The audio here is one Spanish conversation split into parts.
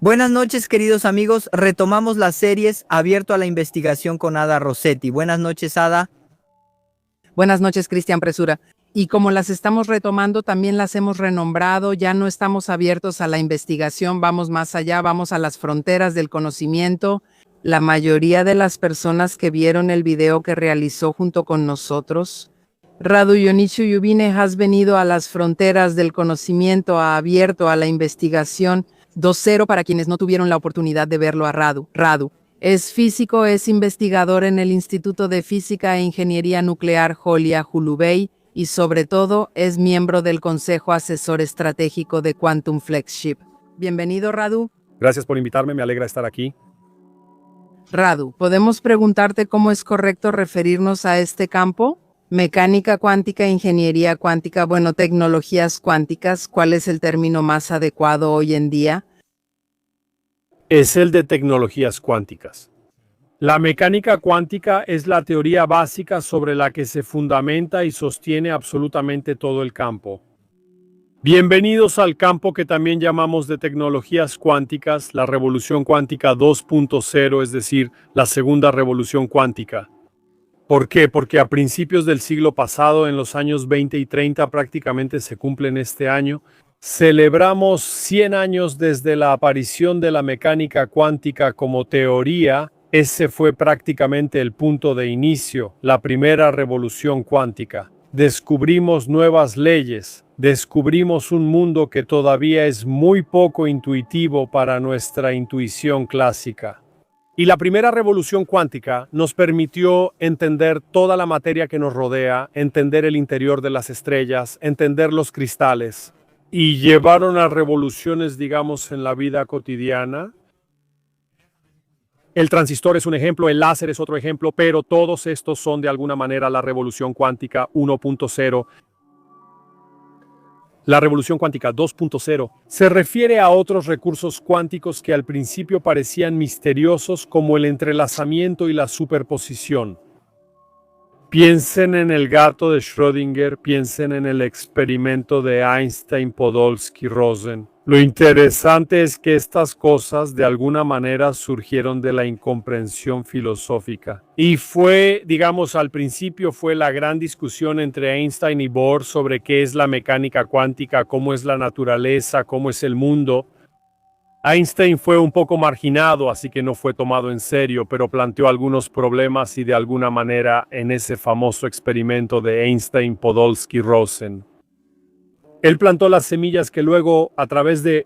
Buenas noches, queridos amigos. Retomamos las series Abierto a la Investigación con Ada Rossetti. Buenas noches, Ada. Buenas noches, Cristian Presura. Y como las estamos retomando, también las hemos renombrado, ya no estamos abiertos a la investigación, vamos más allá, vamos a las fronteras del conocimiento. La mayoría de las personas que vieron el video que realizó junto con nosotros, Radu Yonichu Yubine, has venido a las fronteras del conocimiento, a abierto a la investigación. 2-0 para quienes no tuvieron la oportunidad de verlo a Radu. Radu es físico, es investigador en el Instituto de Física e Ingeniería Nuclear Jolia Hulubei y sobre todo es miembro del Consejo Asesor Estratégico de Quantum Flagship. Bienvenido, Radu. Gracias por invitarme, me alegra estar aquí. Radu, ¿podemos preguntarte cómo es correcto referirnos a este campo? Mecánica cuántica, ingeniería cuántica, tecnologías cuánticas, ¿cuál es el término más adecuado hoy en día? Es el de tecnologías cuánticas. La mecánica cuántica es la teoría básica sobre la que se fundamenta y sostiene absolutamente todo el campo. Bienvenidos al campo que también llamamos de tecnologías cuánticas, la revolución cuántica 2.0, es decir, la segunda revolución cuántica. ¿Por qué? Porque a principios del siglo pasado, en los años 20 y 30, prácticamente se cumplen este año, celebramos 100 años desde la aparición de la mecánica cuántica como teoría. Ese fue prácticamente el punto de inicio, la primera revolución cuántica. Descubrimos nuevas leyes, descubrimos un mundo que todavía es muy poco intuitivo para nuestra intuición clásica. Y la primera revolución cuántica nos permitió entender toda la materia que nos rodea, entender el interior de las estrellas, entender los cristales, y llevaron a revoluciones, digamos, en la vida cotidiana. El transistor es un ejemplo, el láser es otro ejemplo, pero todos estos son de alguna manera la revolución cuántica 1.0. La revolución cuántica 2.0 se refiere a otros recursos cuánticos que al principio parecían misteriosos, como el entrelazamiento y la superposición. Piensen en el gato de Schrödinger, piensen en el experimento de Einstein, Podolsky, Rosen. Lo interesante es que estas cosas de alguna manera surgieron de la incomprensión filosófica. Y fue, digamos, al principio fue la gran discusión entre Einstein y Bohr sobre qué es la mecánica cuántica, cómo es la naturaleza, cómo es el mundo. Einstein fue un poco marginado, así que no fue tomado en serio, pero planteó algunos problemas y de alguna manera en ese famoso experimento de Einstein, Podolsky, Rosen. Él plantó las semillas que luego, a través de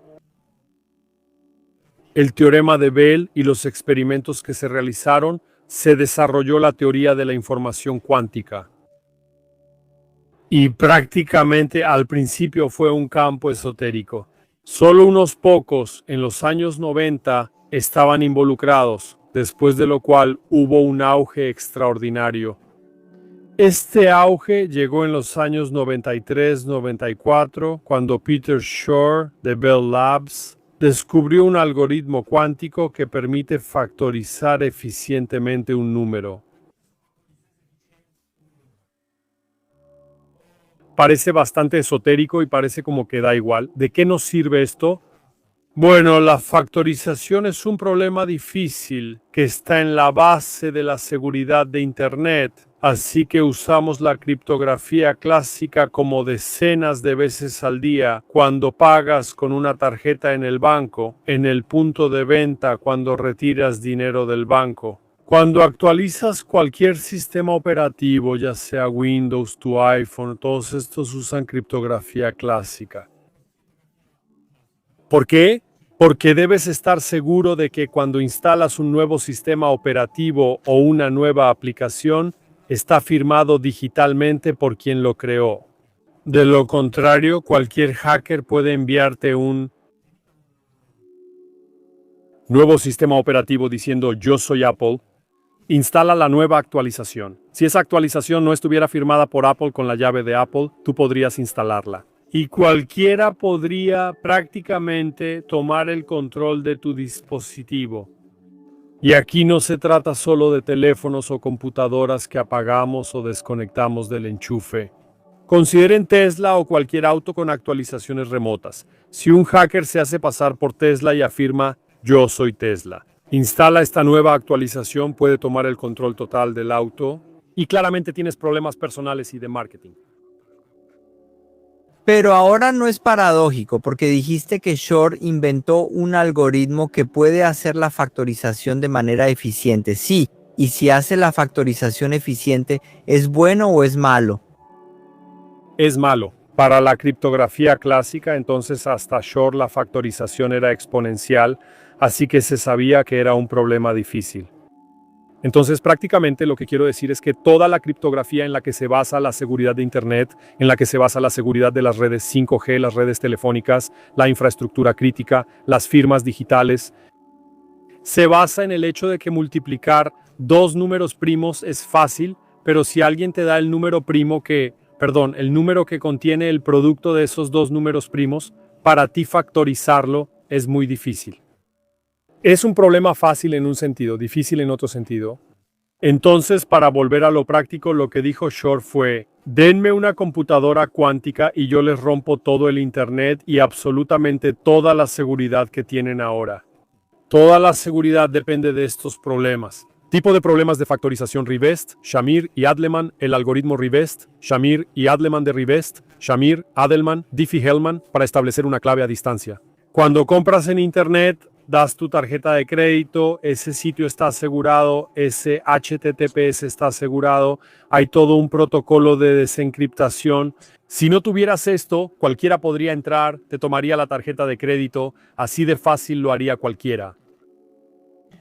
el teorema de Bell y los experimentos que se realizaron, se desarrolló la teoría de la información cuántica. Y prácticamente al principio fue un campo esotérico. Solo unos pocos en los años 90 estaban involucrados, después de lo cual hubo un auge extraordinario. Este auge llegó en los años 93-94, cuando Peter Shor de Bell Labs descubrió un algoritmo cuántico que permite factorizar eficientemente un número. Parece bastante esotérico y parece como que da igual. ¿De qué nos sirve esto? Bueno, la factorización es un problema difícil que está en la base de la seguridad de Internet. Así que usamos la criptografía clásica como decenas de veces al día cuando pagas con una tarjeta en el banco, en el punto de venta cuando retiras dinero del banco. Cuando actualizas cualquier sistema operativo, ya sea Windows, tu iPhone, todos estos usan criptografía clásica. ¿Por qué? Porque debes estar seguro de que cuando instalas un nuevo sistema operativo o una nueva aplicación, está firmado digitalmente por quien lo creó. De lo contrario, cualquier hacker puede enviarte un nuevo sistema operativo diciendo yo soy Apple. Instala la nueva actualización. Si esa actualización no estuviera firmada por Apple con la llave de Apple, tú podrías instalarla. Y cualquiera podría prácticamente tomar el control de tu dispositivo. Y aquí no se trata solo de teléfonos o computadoras que apagamos o desconectamos del enchufe. Consideren Tesla o cualquier auto con actualizaciones remotas. Si un hacker se hace pasar por Tesla y afirma Yo soy Tesla. Instala esta nueva actualización, puede tomar el control total del auto y claramente tienes problemas personales y de marketing. Pero ahora no es paradójico, porque dijiste que Shor inventó un algoritmo que puede hacer la factorización de manera eficiente. Sí, y si hace la factorización eficiente, ¿es bueno o es malo? Es malo. Para la criptografía clásica, entonces hasta Shor la factorización era exponencial, así que se sabía que era un problema difícil. Entonces, prácticamente lo que quiero decir es que toda la criptografía en la que se basa la seguridad de Internet, en la que se basa la seguridad de las redes 5G, las redes telefónicas, la infraestructura crítica, las firmas digitales, se basa en el hecho de que multiplicar dos números primos es fácil, pero si alguien te da el número el número que contiene el producto de esos dos números primos, para ti factorizarlo es muy difícil. Es un problema fácil en un sentido, difícil en otro sentido. Entonces, para volver a lo práctico, lo que dijo Shor fue: denme una computadora cuántica y yo les rompo todo el Internet y absolutamente toda la seguridad que tienen ahora. Toda la seguridad depende de estos problemas. Tipo de problemas de factorización Rivest, Shamir y Adleman, el algoritmo Rivest, Shamir y Adleman de Rivest, Shamir, Adleman, Diffie-Hellman para establecer una clave a distancia. Cuando compras en Internet, das tu tarjeta de crédito, ese sitio está asegurado, ese HTTPS está asegurado, hay todo un protocolo de desencriptación. Si no tuvieras esto, cualquiera podría entrar, te tomaría la tarjeta de crédito, así de fácil lo haría cualquiera.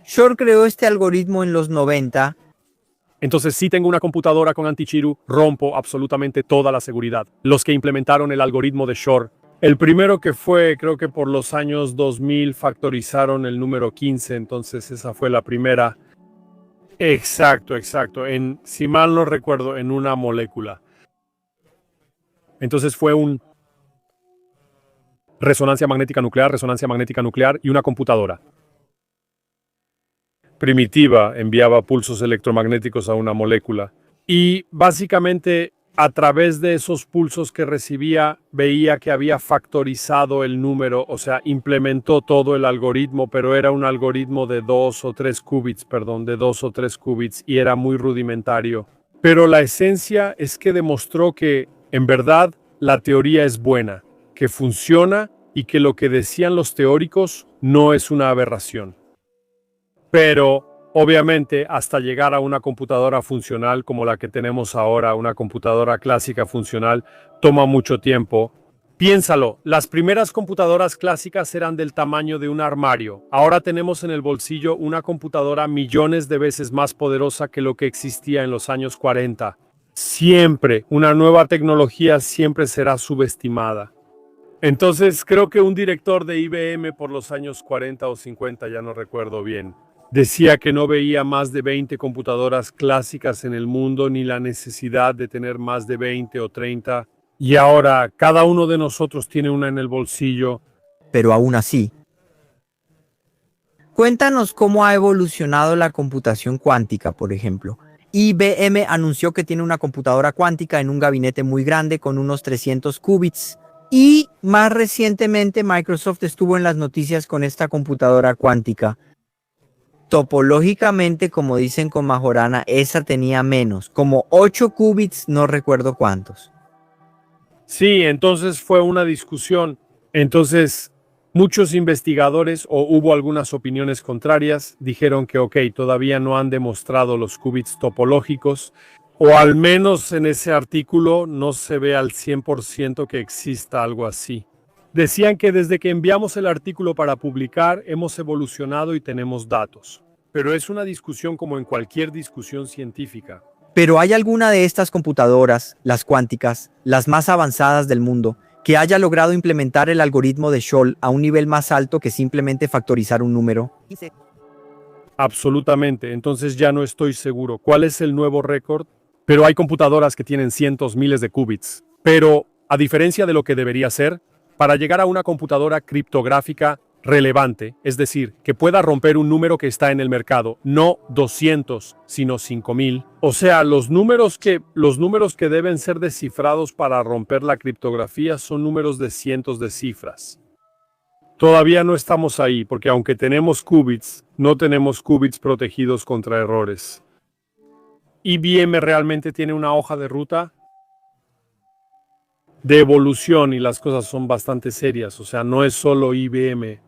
Shor creó este algoritmo en los 90. Entonces, si tengo una computadora con antichiru, rompo absolutamente toda la seguridad. Los que implementaron el algoritmo de Shor, el primero que fue, creo que por los años 2000, factorizaron el número 15, entonces esa fue la primera. Exacto. Si mal no recuerdo, en una molécula. Entonces fue un resonancia magnética nuclear y una computadora primitiva enviaba pulsos electromagnéticos a una molécula. Y básicamente, a través de esos pulsos que recibía, veía que había factorizado el número, o sea, implementó todo el algoritmo, pero era un algoritmo de 2 o 3 qubits, y era muy rudimentario. Pero la esencia es que demostró que, en verdad, la teoría es buena, que funciona y que lo que decían los teóricos no es una aberración. Pero, obviamente, hasta llegar a una computadora funcional como la que tenemos ahora, una computadora clásica funcional, toma mucho tiempo. Piénsalo, las primeras computadoras clásicas eran del tamaño de un armario. Ahora tenemos en el bolsillo una computadora millones de veces más poderosa que lo que existía en los años 40. Siempre, una nueva tecnología siempre será subestimada. Entonces, creo que un director de IBM por los años 40 o 50, ya no recuerdo bien, decía que no veía más de 20 computadoras clásicas en el mundo ni la necesidad de tener más de 20 o 30. Y ahora cada uno de nosotros tiene una en el bolsillo. Pero aún así. Cuéntanos cómo ha evolucionado la computación cuántica, por ejemplo. IBM anunció que tiene una computadora cuántica en un gabinete muy grande con unos 300 qubits. Y más recientemente Microsoft estuvo en las noticias con esta computadora cuántica. Topológicamente, como dicen con Majorana, esa tenía menos, como 8 qubits, no recuerdo cuántos. Sí, entonces fue una discusión. Entonces, muchos investigadores, o hubo algunas opiniones contrarias, dijeron que todavía no han demostrado los qubits topológicos, o al menos en ese artículo no se ve al 100% que exista algo así. Decían que desde que enviamos el artículo para publicar, hemos evolucionado y tenemos datos. Pero es una discusión como en cualquier discusión científica. Pero ¿hay alguna de estas computadoras, las cuánticas, las más avanzadas del mundo, que haya logrado implementar el algoritmo de Shor a un nivel más alto que simplemente factorizar un número? Absolutamente. Entonces ya no estoy seguro. ¿Cuál es el nuevo récord? Pero hay computadoras que tienen cientos, miles de qubits. Pero, a diferencia de lo que debería ser, para llegar a una computadora criptográfica relevante, es decir, que pueda romper un número que está en el mercado, no 200, sino 5000. O sea, los números que deben ser descifrados para romper la criptografía son números de cientos de cifras. Todavía no estamos ahí, porque aunque tenemos qubits, no tenemos qubits protegidos contra errores. ¿IBM realmente tiene una hoja de ruta de evolución y las cosas son bastante serias? O sea, no es solo IBM.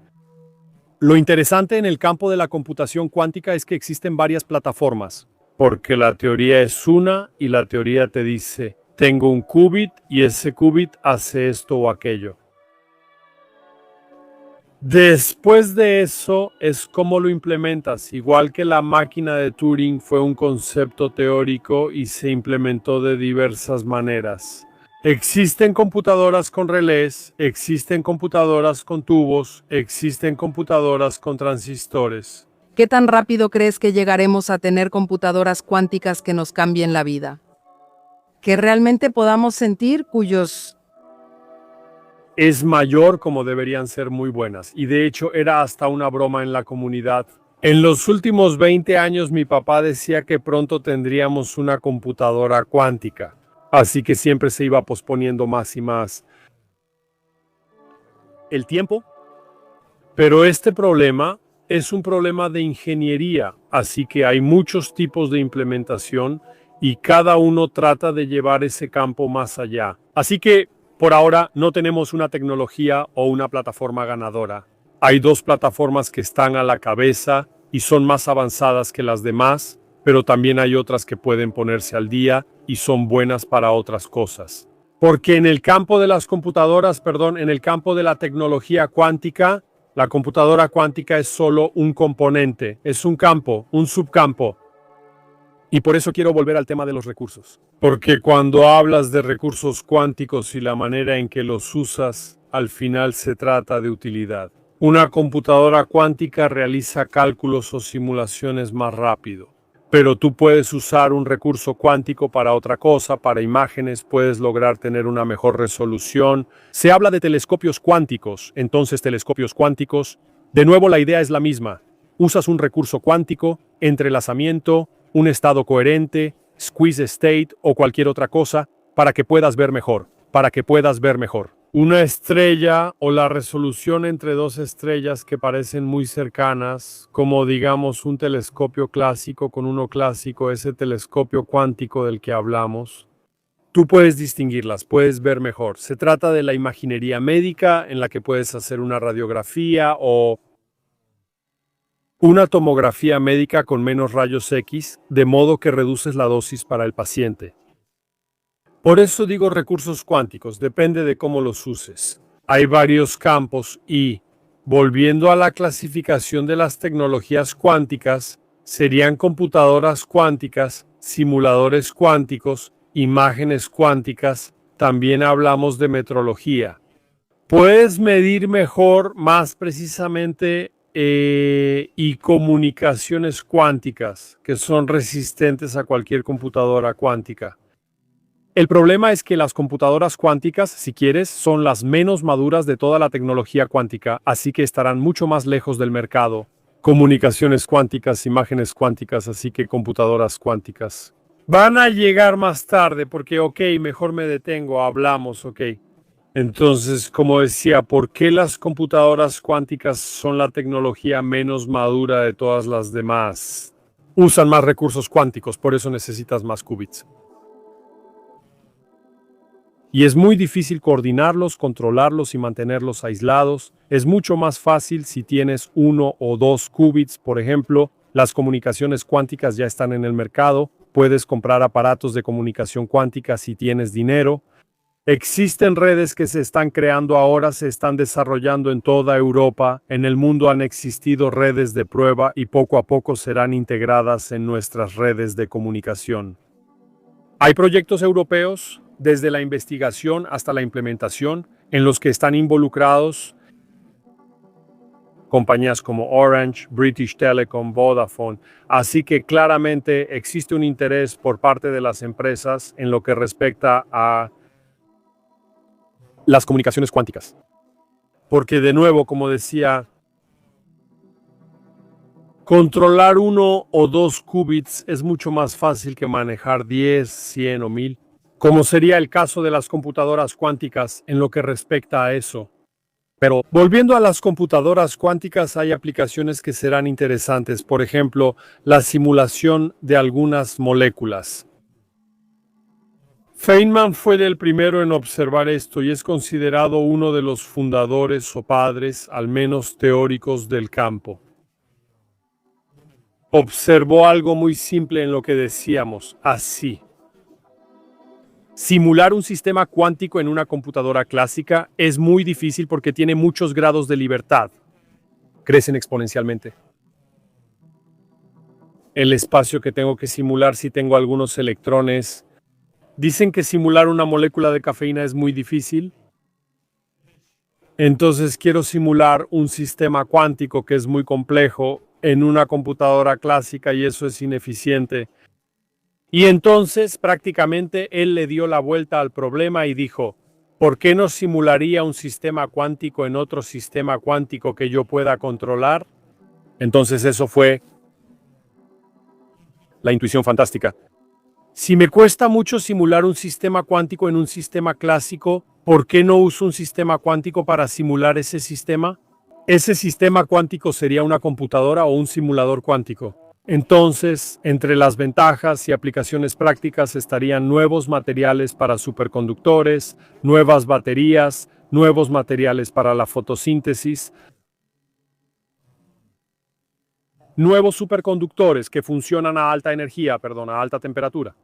Lo interesante en el campo de la computación cuántica es que existen varias plataformas, porque la teoría es una y la teoría te dice, tengo un qubit y ese qubit hace esto o aquello. Después de eso es cómo lo implementas, igual que la máquina de Turing fue un concepto teórico y se implementó de diversas maneras. Existen computadoras con relés, existen computadoras con tubos, existen computadoras con transistores. ¿Qué tan rápido crees que llegaremos a tener computadoras cuánticas que nos cambien la vida? Que realmente podamos sentir cuyos... Es mayor como deberían ser muy buenas, y de hecho era hasta una broma en la comunidad. En los últimos 20 años mi papá decía que pronto tendríamos una computadora cuántica, así que siempre se iba posponiendo más y más el tiempo. Pero este problema es un problema de ingeniería, así que hay muchos tipos de implementación y cada uno trata de llevar ese campo más allá. Así que por ahora no tenemos una tecnología o una plataforma ganadora. Hay dos plataformas que están a la cabeza y son más avanzadas que las demás, pero también hay otras que pueden ponerse al día y son buenas para otras cosas. Porque en el campo de las computadoras, en el campo de la tecnología cuántica, la computadora cuántica es solo un componente, es un campo, un subcampo. Y por eso quiero volver al tema de los recursos. Porque cuando hablas de recursos cuánticos y la manera en que los usas, al final se trata de utilidad. Una computadora cuántica realiza cálculos o simulaciones más rápido. Pero tú puedes usar un recurso cuántico para otra cosa, para imágenes, puedes lograr tener una mejor resolución. Se habla de telescopios cuánticos, entonces telescopios cuánticos. De nuevo la idea es la misma. Usas un recurso cuántico, entrelazamiento, un estado coherente, squeeze state o cualquier otra cosa para que puedas ver mejor, Una estrella o la resolución entre dos estrellas que parecen muy cercanas, como digamos un telescopio clásico con uno clásico, ese telescopio cuántico del que hablamos. Tú puedes distinguirlas, puedes ver mejor. Se trata de la imaginería médica en la que puedes hacer una radiografía o una tomografía médica con menos rayos X, de modo que reduces la dosis para el paciente. Por eso digo recursos cuánticos, depende de cómo los uses. Hay varios campos y, volviendo a la clasificación de las tecnologías cuánticas, serían computadoras cuánticas, simuladores cuánticos, imágenes cuánticas, también hablamos de metrología. Puedes medir mejor, más precisamente, y comunicaciones cuánticas que son resistentes a cualquier computadora cuántica. El problema es que las computadoras cuánticas, si quieres, son las menos maduras de toda la tecnología cuántica, así que estarán mucho más lejos del mercado. Comunicaciones cuánticas, imágenes cuánticas, así que computadoras cuánticas. Van a llegar más tarde porque, mejor me detengo, hablamos, Entonces, como decía, ¿por qué las computadoras cuánticas son la tecnología menos madura de todas las demás? Usan más recursos cuánticos, por eso necesitas más qubits. Y es muy difícil coordinarlos, controlarlos y mantenerlos aislados. Es mucho más fácil si tienes 1 o 2 qubits, por ejemplo. Las comunicaciones cuánticas ya están en el mercado. Puedes comprar aparatos de comunicación cuántica si tienes dinero. Existen redes que se están creando ahora, se están desarrollando en toda Europa. En el mundo han existido redes de prueba y poco a poco serán integradas en nuestras redes de comunicación. Hay proyectos europeos, desde la investigación hasta la implementación, en los que están involucrados compañías como Orange, British Telecom, Vodafone. Así que claramente existe un interés por parte de las empresas en lo que respecta a las comunicaciones cuánticas. Porque de nuevo, como decía, controlar 1 o 2 qubits es mucho más fácil que manejar 10, 100 o 1000, como sería el caso de las computadoras cuánticas en lo que respecta a eso. Pero volviendo a las computadoras cuánticas, hay aplicaciones que serán interesantes. Por ejemplo, la simulación de algunas moléculas. Feynman fue el primero en observar esto y es considerado uno de los fundadores o padres, al menos teóricos, del campo. Observó algo muy simple en lo que decíamos, así. Simular un sistema cuántico en una computadora clásica es muy difícil porque tiene muchos grados de libertad. Crecen exponencialmente. El espacio que tengo que simular si tengo algunos electrones. Dicen que simular una molécula de cafeína es muy difícil. Entonces quiero simular un sistema cuántico que es muy complejo en una computadora clásica y eso es ineficiente. Y entonces prácticamente él le dio la vuelta al problema y dijo, ¿por qué no simularía un sistema cuántico en otro sistema cuántico que yo pueda controlar? Entonces eso fue la intuición fantástica. Si me cuesta mucho simular un sistema cuántico en un sistema clásico, ¿por qué no uso un sistema cuántico para simular ese sistema? Ese sistema cuántico sería una computadora o un simulador cuántico. Entonces, entre las ventajas y aplicaciones prácticas estarían nuevos materiales para superconductores, nuevas baterías, nuevos materiales para la fotosíntesis, nuevos superconductores que funcionan a alta energía, a alta temperatura.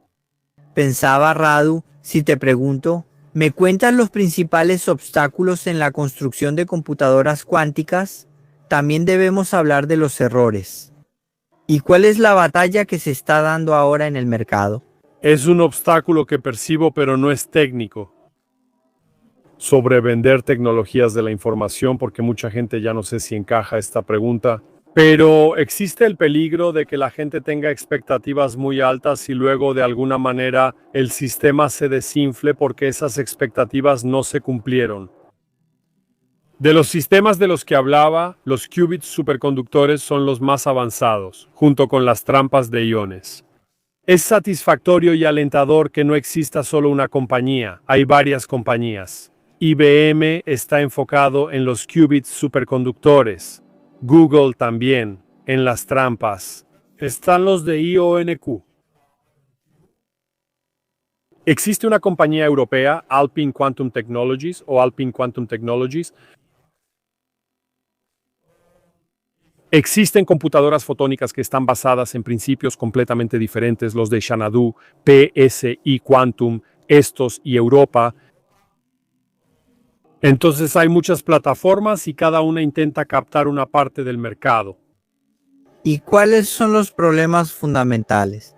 Pensaba Radu, si te pregunto, ¿me cuentas los principales obstáculos en la construcción de computadoras cuánticas? También debemos hablar de los errores. ¿Y cuál es la batalla que se está dando ahora en el mercado? Es un obstáculo que percibo, pero no es técnico. Sobrevender tecnologías de la información, porque mucha gente ya no sé si encaja esta pregunta. Pero existe el peligro de que la gente tenga expectativas muy altas y luego de alguna manera el sistema se desinfle porque esas expectativas no se cumplieron. De los sistemas de los que hablaba, los qubits superconductores son los más avanzados, junto con las trampas de iones. Es satisfactorio y alentador que no exista solo una compañía, hay varias compañías. IBM está enfocado en los qubits superconductores. Google también, en las trampas. Están los de IONQ. Existe una compañía europea, Alpine Quantum Technologies o Alpine Quantum Technologies. Existen computadoras fotónicas que están basadas en principios completamente diferentes, los de Xanadu, PSI Quantum, estos y Europa. Entonces hay muchas plataformas y cada una intenta captar una parte del mercado. ¿Y cuáles son los problemas fundamentales?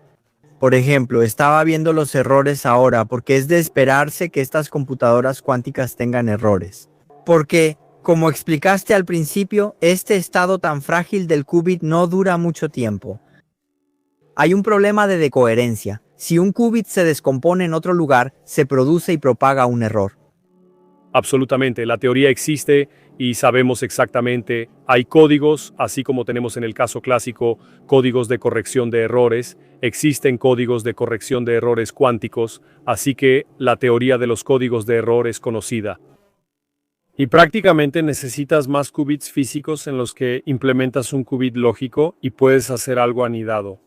Por ejemplo, estaba viendo los errores ahora porque es de esperarse que estas computadoras cuánticas tengan errores. Porque, como explicaste al principio, este estado tan frágil del qubit no dura mucho tiempo. Hay un problema de decoherencia. Si un qubit se descompone en otro lugar, se produce y propaga un error. Absolutamente, la teoría existe y sabemos exactamente, hay códigos, así como tenemos en el caso clásico códigos de corrección de errores, existen códigos de corrección de errores cuánticos, así que la teoría de los códigos de error es conocida. Y prácticamente necesitas más qubits físicos en los que implementas un qubit lógico y puedes hacer algo anidado.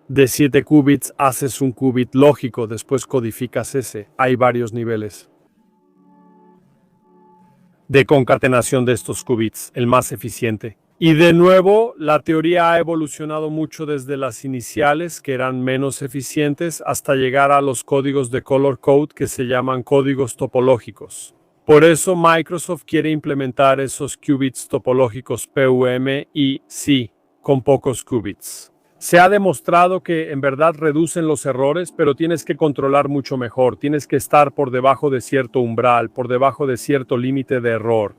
De 7 qubits haces un qubit lógico, después codificas ese. Hay varios niveles de concatenación de estos qubits, el más eficiente. Y de nuevo, la teoría ha evolucionado mucho desde las iniciales, que eran menos eficientes, hasta llegar a los códigos de color code que se llaman códigos topológicos. Por eso Microsoft quiere implementar esos qubits topológicos PUM y sí, con pocos qubits. Se ha demostrado que en verdad reducen los errores, pero tienes que controlar mucho mejor. Tienes que estar por debajo de cierto umbral, por debajo de cierto límite de error,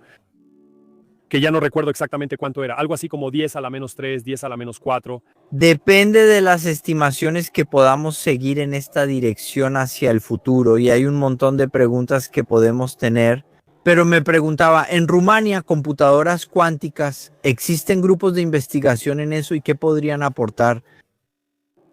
que ya no recuerdo exactamente cuánto era. Algo así como 10 a la menos 3, 10 a la menos 4. Depende de las estimaciones que podamos seguir en esta dirección hacia el futuro y hay un montón de preguntas que podemos tener. Pero me preguntaba, en Rumania, computadoras cuánticas, ¿existen grupos de investigación en eso y qué podrían aportar?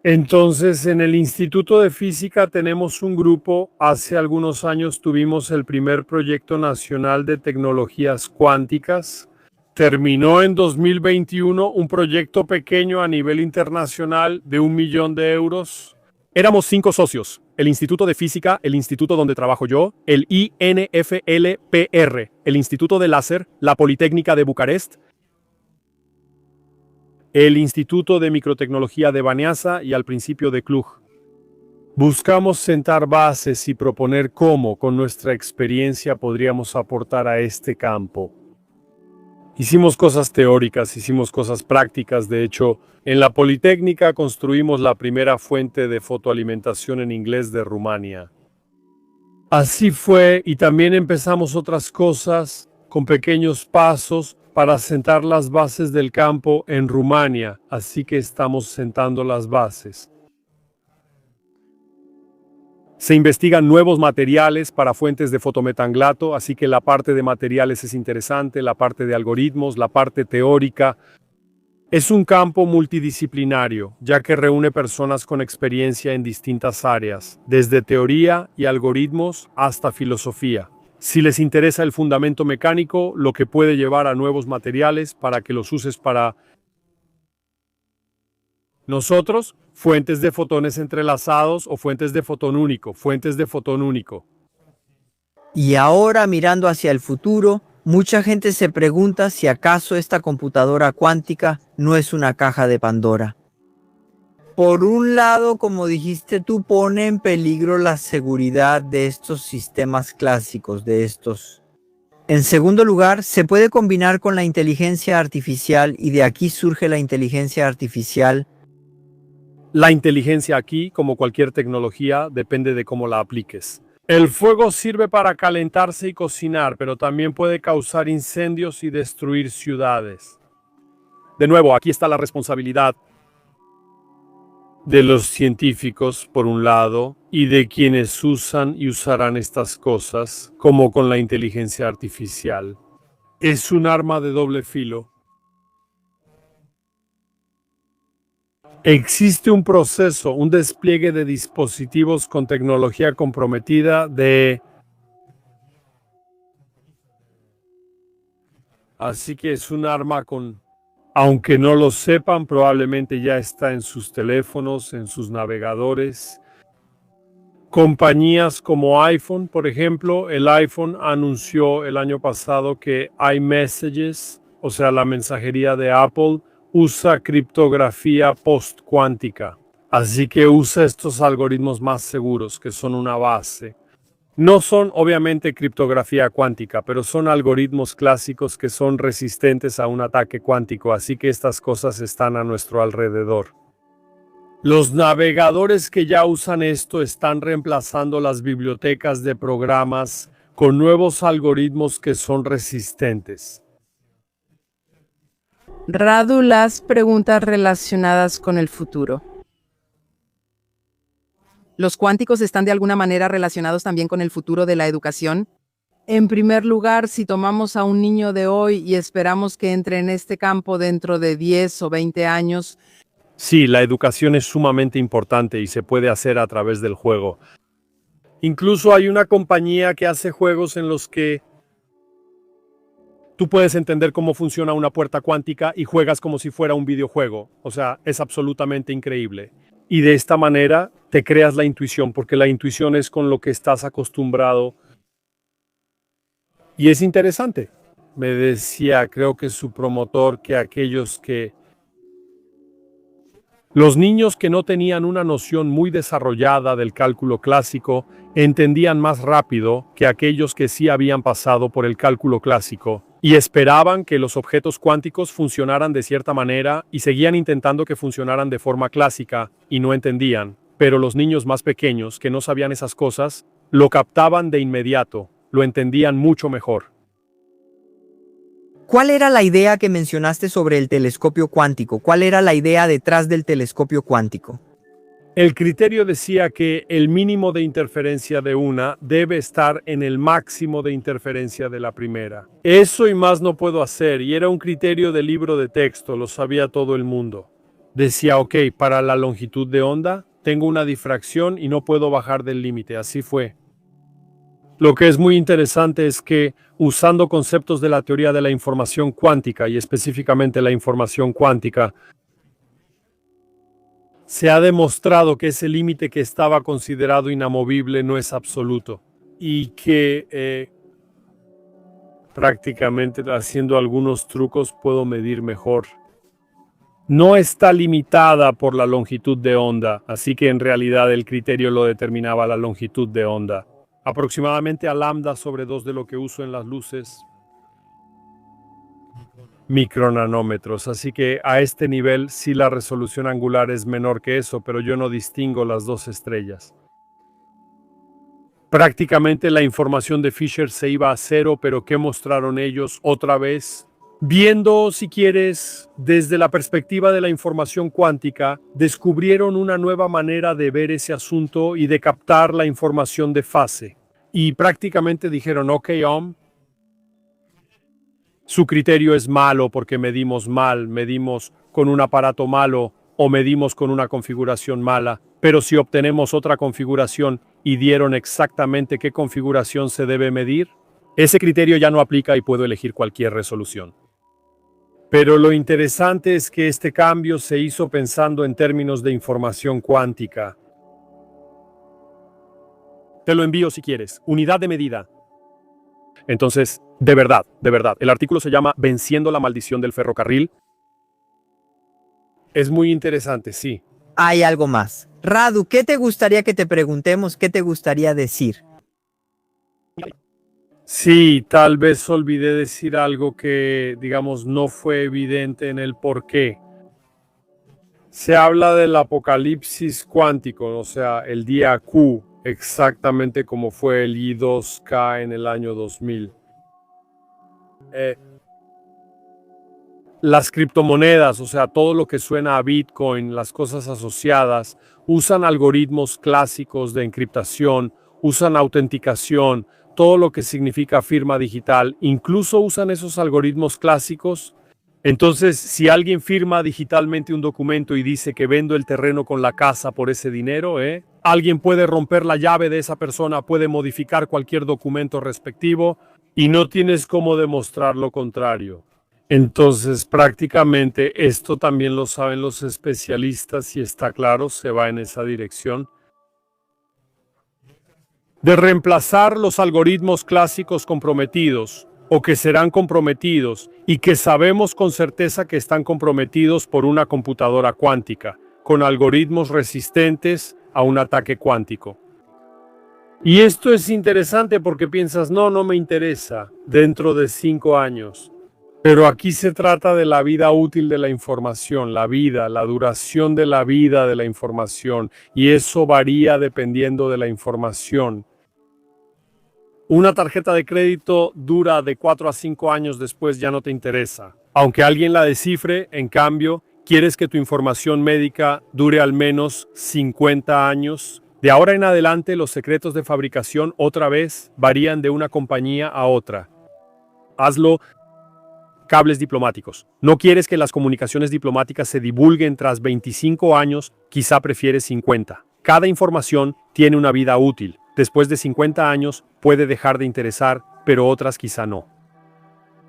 Entonces, en el Instituto de Física tenemos un grupo. Hace algunos años tuvimos el primer proyecto nacional de tecnologías cuánticas. Terminó en 2021 un proyecto pequeño a nivel internacional de 1 millón de euros. Éramos 5 socios: el Instituto de Física, el instituto donde trabajo yo, el INFLPR, el Instituto de Láser, la Politécnica de Bucarest, el Instituto de Microtecnología de Baniasa y al principio de Cluj. Buscamos sentar bases y proponer cómo, con nuestra experiencia, podríamos aportar a este campo. Hicimos cosas teóricas, hicimos cosas prácticas. De hecho, en la Politécnica construimos la primera fuente de fotoalimentación en inglés de Rumania. Así fue, y también empezamos otras cosas con pequeños pasos para sentar las bases del campo en Rumania, así que estamos sentando las bases. Se investigan nuevos materiales para fuentes de fotometanglato, así que la parte de materiales es interesante, la parte de algoritmos, la parte teórica. Es un campo multidisciplinario, ya que reúne personas con experiencia en distintas áreas, desde teoría y algoritmos hasta filosofía. Si les interesa el fundamento mecánico, lo que puede llevar a nuevos materiales para que los uses para nosotros, fuentes de fotones entrelazados o fuentes de fotón único, Y ahora, mirando hacia el futuro, mucha gente se pregunta si acaso esta computadora cuántica no es una caja de Pandora. Por un lado, como dijiste tú, pone en peligro la seguridad de estos sistemas clásicos, En segundo lugar, se puede combinar con la inteligencia artificial y de aquí surge la inteligencia artificial. La inteligencia aquí, como cualquier tecnología, depende de cómo la apliques. El fuego sirve para calentarse y cocinar, pero también puede causar incendios y destruir ciudades. De nuevo, aquí está la responsabilidad de los científicos, por un lado, y de quienes usan y usarán estas cosas, como con la inteligencia artificial. Es un arma de doble filo. Existe un proceso, un despliegue de dispositivos con tecnología comprometida Así que es un arma con... Aunque no lo sepan, probablemente ya está en sus teléfonos, en sus navegadores. Compañías como iPhone, por ejemplo, el iPhone anunció el año pasado que iMessages, o sea, la mensajería de Apple, usa criptografía post-cuántica. Así que usa estos algoritmos más seguros, que son una base. No son obviamente criptografía cuántica, pero son algoritmos clásicos que son resistentes a un ataque cuántico, así que estas cosas están a nuestro alrededor. Los navegadores que ya usan esto están reemplazando las bibliotecas de programas con nuevos algoritmos que son resistentes. Radu, las preguntas relacionadas con el futuro. ¿Los cuánticos están de alguna manera relacionados también con el futuro de la educación? En primer lugar, si tomamos a un niño de hoy y esperamos que entre en este campo dentro de 10 o 20 años... Sí, la educación es sumamente importante y se puede hacer a través del juego. Incluso hay una compañía que hace juegos en los que tú puedes entender cómo funciona una puerta cuántica y juegas como si fuera un videojuego. O sea, es absolutamente increíble. Y de esta manera te creas la intuición, porque la intuición es con lo que estás acostumbrado. Y es interesante. Me decía, creo que su promotor, que los niños que no tenían una noción muy desarrollada del cálculo clásico entendían más rápido que aquellos que sí habían pasado por el cálculo clásico y esperaban que los objetos cuánticos funcionaran de cierta manera y seguían intentando que funcionaran de forma clásica y no entendían. Pero los niños más pequeños que no sabían esas cosas lo captaban de inmediato, lo entendían mucho mejor. ¿Cuál era la idea que mencionaste sobre el telescopio cuántico? ¿Cuál era la idea detrás del telescopio cuántico? El criterio decía que el mínimo de interferencia de una debe estar en el máximo de interferencia de la primera. Eso y más no puedo hacer, y era un criterio de libro de texto, lo sabía todo el mundo. decía, ok, para la longitud de onda tengo una difracción y no puedo bajar del límite. Así fue. Lo que es muy interesante es que usando conceptos de la teoría de la información cuántica y específicamente la información cuántica, se ha demostrado que ese límite que estaba considerado inamovible no es absoluto y que prácticamente haciendo algunos trucos puedo medir mejor. No está limitada por la longitud de onda, así que en realidad el criterio lo determinaba la longitud de onda. Aproximadamente a lambda sobre 2 de lo que uso en las luces. Micronanómetros, así que a este nivel sí la resolución angular es menor que eso, pero yo no distingo las dos estrellas. Prácticamente la información de Fisher se iba a cero, pero ¿qué mostraron ellos otra vez? Viendo, si quieres, desde la perspectiva de la información cuántica, descubrieron una nueva manera de ver ese asunto y de captar la información de fase. Y prácticamente dijeron, ok, su criterio es malo porque medimos mal, medimos con un aparato malo o medimos con una configuración mala, pero si obtenemos otra configuración y dieron exactamente qué configuración se debe medir, ese criterio ya no aplica y puedo elegir cualquier resolución. Pero lo interesante es que este cambio se hizo pensando en términos de información cuántica. Te lo envío si quieres. Unidad de medida. Entonces, de verdad, el artículo se llama Venciendo la maldición del ferrocarril. Es muy interesante, sí. Hay algo más. Radu, ¿qué te gustaría que te preguntemos? ¿Qué te gustaría decir? Sí, tal vez olvidé decir algo que, digamos, no fue evidente en el porqué. Se habla del apocalipsis cuántico, o sea, el día Q, exactamente como fue el I2K en el año 2000. Las criptomonedas, o sea, todo lo que suena a Bitcoin, las cosas asociadas, usan algoritmos clásicos de encriptación, usan autenticación, todo lo que significa firma digital, incluso usan esos algoritmos clásicos. Entonces, si alguien firma digitalmente un documento y dice que vendo el terreno con la casa por ese dinero, alguien puede romper la llave de esa persona, puede modificar cualquier documento respectivo y no tienes cómo demostrar lo contrario. Entonces, prácticamente esto también lo saben los especialistas y está claro, se va en esa dirección. De reemplazar los algoritmos clásicos comprometidos o que serán comprometidos y que sabemos con certeza que están comprometidos por una computadora cuántica, con algoritmos resistentes a un ataque cuántico. Y esto es interesante porque piensas, no me interesa dentro de 5 años. Pero aquí se trata de la vida útil de la información, la duración de la vida de la información, y eso varía dependiendo de la información. Una tarjeta de crédito dura de 4 a 5 años después, ya no te interesa. Aunque alguien la descifre, en cambio, quieres que tu información médica dure al menos 50 años. De ahora en adelante, los secretos de fabricación otra vez varían de una compañía a otra. Hazlo. Cables diplomáticos. No quieres que las comunicaciones diplomáticas se divulguen tras 25 años, quizá prefieres 50. Cada información tiene una vida útil. Después de 50 años puede dejar de interesar, pero otras quizá no.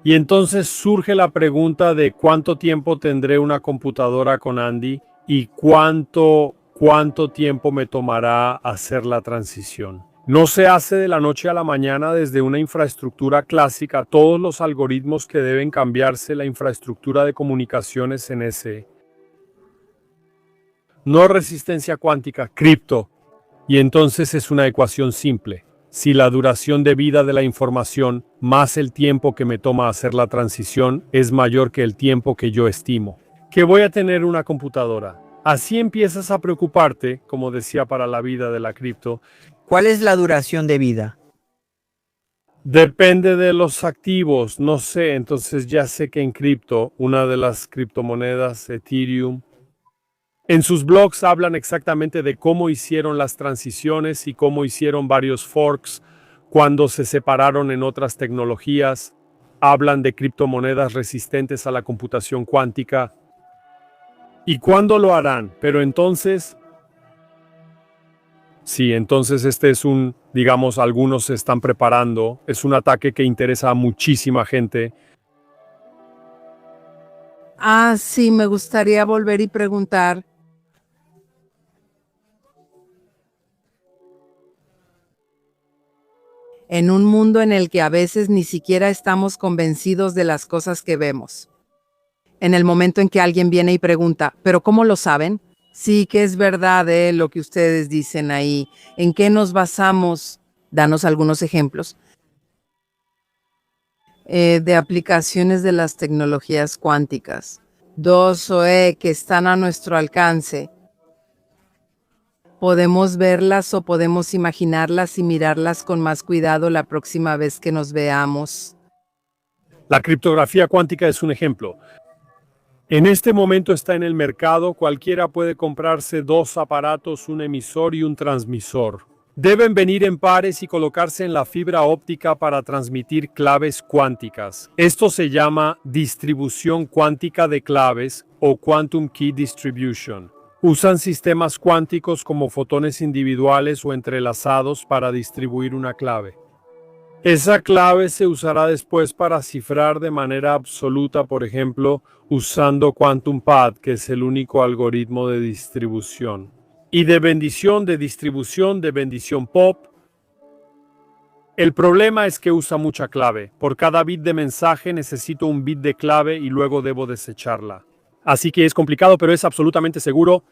Y entonces surge la pregunta de cuánto tiempo tendré una computadora con Andy y cuánto tiempo me tomará hacer la transición. No se hace de la noche a la mañana desde una infraestructura clásica, todos los algoritmos que deben cambiarse, la infraestructura de comunicaciones en ese. No resistencia cuántica, cripto. Y entonces es una ecuación simple. Si la duración de vida de la información más el tiempo que me toma hacer la transición es mayor que el tiempo que yo estimo, que voy a tener una computadora. Así empiezas a preocuparte, como decía para la vida de la cripto. ¿Cuál es la duración de vida? Depende de los activos, no sé, entonces ya sé que en cripto, una de las criptomonedas, Ethereum, en sus blogs hablan exactamente de cómo hicieron las transiciones y cómo hicieron varios forks cuando se separaron en otras tecnologías. Hablan de criptomonedas resistentes a la computación cuántica. ¿Y cuándo lo harán? Pero entonces... Sí, entonces este es digamos, algunos se están preparando, es un ataque que interesa a muchísima gente. Sí, me gustaría volver y preguntar. En un mundo en el que a veces ni siquiera estamos convencidos de las cosas que vemos. En el momento en que alguien viene y pregunta, ¿pero cómo lo saben? Sí, que es verdad, lo que ustedes dicen ahí. ¿En qué nos basamos? Danos algunos ejemplos. De aplicaciones de las tecnologías cuánticas. Dos que están a nuestro alcance. Podemos verlas o podemos imaginarlas y mirarlas con más cuidado la próxima vez que nos veamos. La criptografía cuántica es un ejemplo. En este momento está en el mercado, cualquiera puede comprarse 2 aparatos, un emisor y un transmisor. Deben venir en pares y colocarse en la fibra óptica para transmitir claves cuánticas. Esto se llama distribución cuántica de claves o Quantum Key Distribution. Usan sistemas cuánticos como fotones individuales o entrelazados para distribuir una clave. Esa clave se usará después para cifrar de manera absoluta, por ejemplo, usando Quantum Pad, que es el único algoritmo de distribución. Y de bendición pop. El problema es que usa mucha clave. Por cada bit de mensaje necesito un bit de clave y luego debo desecharla. Así que es complicado, pero es absolutamente seguro.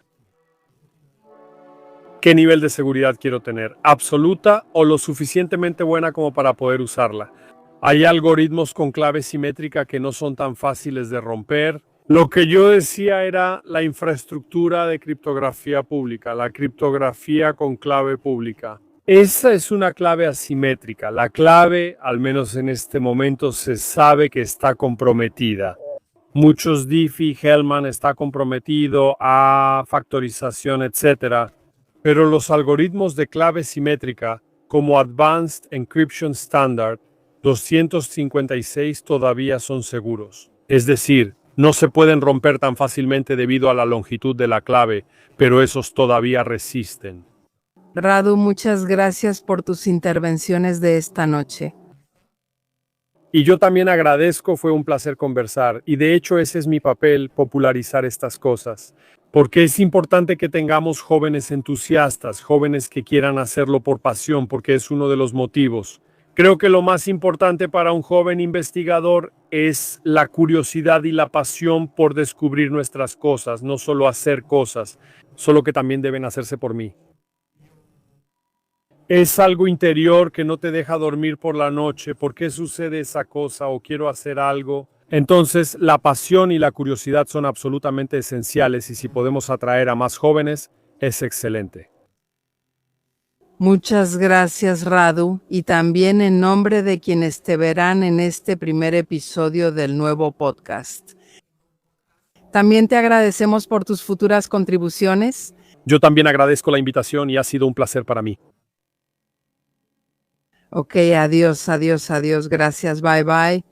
¿Qué nivel de seguridad quiero tener? ¿Absoluta o lo suficientemente buena como para poder usarla? Hay algoritmos con clave simétrica que no son tan fáciles de romper. Lo que yo decía era la infraestructura de criptografía pública, la criptografía con clave pública. Esa es una clave asimétrica. La clave, al menos en este momento, se sabe que está comprometida. Muchos Diffie, Hellman está comprometido a factorización, etc. Pero los algoritmos de clave simétrica, como Advanced Encryption Standard 256, todavía son seguros. Es decir, no se pueden romper tan fácilmente debido a la longitud de la clave, pero esos todavía resisten. Radu, muchas gracias por tus intervenciones de esta noche. Y yo también agradezco, fue un placer conversar. Y de hecho ese es mi papel, popularizar estas cosas. Porque es importante que tengamos jóvenes entusiastas, jóvenes que quieran hacerlo por pasión, porque es uno de los motivos. Creo que lo más importante para un joven investigador es la curiosidad y la pasión por descubrir nuestras cosas, no solo hacer cosas, solo que también deben hacerse por mí. Es algo interior que no te deja dormir por la noche. ¿Por qué sucede esa cosa? ¿O quiero hacer algo? Entonces, la pasión y la curiosidad son absolutamente esenciales y si podemos atraer a más jóvenes, es excelente. Muchas gracias, Radu, y también en nombre de quienes te verán en este primer episodio del nuevo podcast. También te agradecemos por tus futuras contribuciones. Yo también agradezco la invitación y ha sido un placer para mí. Ok, adiós, gracias, bye.